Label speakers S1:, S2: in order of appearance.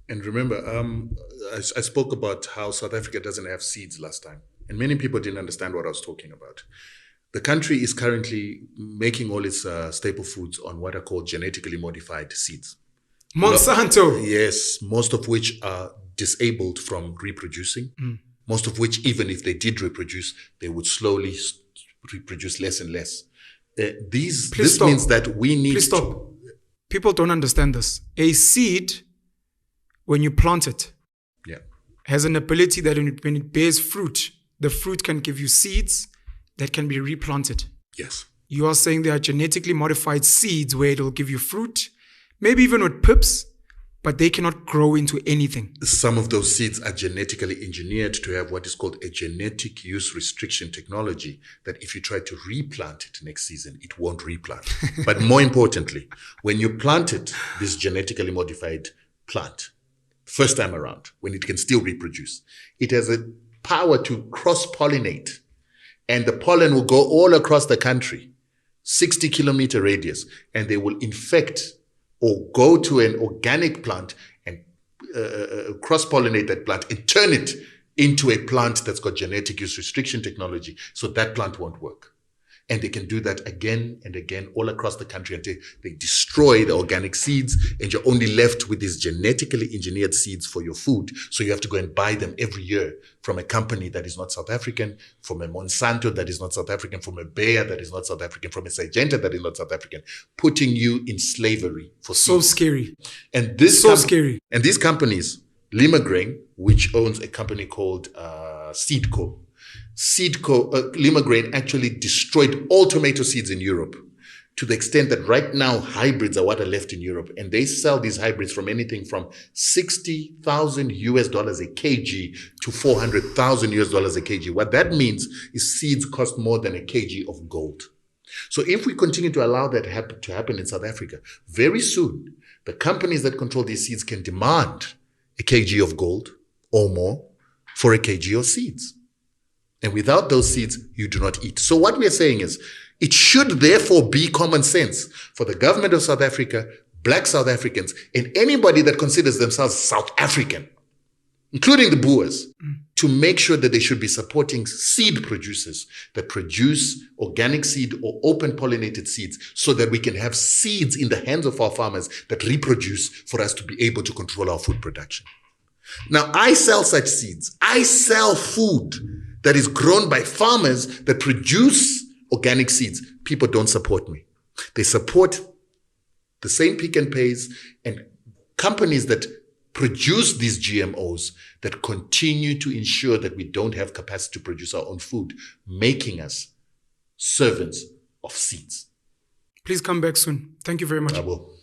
S1: And remember, I spoke about how South Africa doesn't have seeds last time. And many people didn't understand what I was talking about. The country is currently making all its staple foods on what are called genetically modified seeds.
S2: Monsanto.
S1: Yes, most of which are disabled from reproducing. Most of which, even if they did reproduce, they would slowly reproduce less and less. This means that we need
S2: Please stop. People don't understand this. A seed, when you plant it, has an ability that when it bears fruit, the fruit can give you seeds that can be replanted.
S1: Yes.
S2: You are saying there are genetically modified seeds where it will give you fruit, maybe even with pips, but they cannot grow into anything.
S1: Some of those seeds are genetically engineered to have what is called a genetic use restriction technology, that if you try to replant it next season, it won't replant. But more importantly, when you plant it, this genetically modified plant, first time around, when it can still reproduce, it has a power to cross-pollinate, and the pollen will go all across the country, 60-kilometer radius, and they will infect or go to an organic plant and cross-pollinate that plant and turn it into a plant that's got genetic use restriction technology, so that plant won't work. And they can do that again and again all across the country until they destroy the organic seeds, and you're only left with these genetically engineered seeds for your food. So you have to go and buy them every year from a company that is not South African, from a Monsanto that is not South African, from a Bayer that is not South African, from a Syngenta that is not South African, putting you in slavery for seeds.
S2: So scary.
S1: And this
S2: scary.
S1: And these companies, Lima Grain, which owns a company called Seedco, Lima Grain actually destroyed all tomato seeds in Europe, to the extent that right now hybrids are what are left in Europe, and they sell these hybrids from anything from $60,000 a kg to $400,000 a kg. What that means is seeds cost more than a kg of gold. So if we continue to allow that to happen in South Africa, very soon the companies that control these seeds can demand a kg of gold or more for a kg of seeds. And without those seeds, you do not eat. So what we are saying is, it should therefore be common sense for the government of South Africa, Black South Africans, and anybody that considers themselves South African, including the Boers, to make sure that they should be supporting seed producers that produce organic seed or open pollinated seeds, so that we can have seeds in the hands of our farmers that reproduce for us to be able to control our food production. Now, I sell such seeds. I sell food that is grown by farmers that produce organic seeds. People don't support me. They support the same Pick and Pays and companies that produce these GMOs that continue to ensure that we don't have capacity to produce our own food, making us servants of seeds.
S2: Please come back soon. Thank you very much.
S1: I will.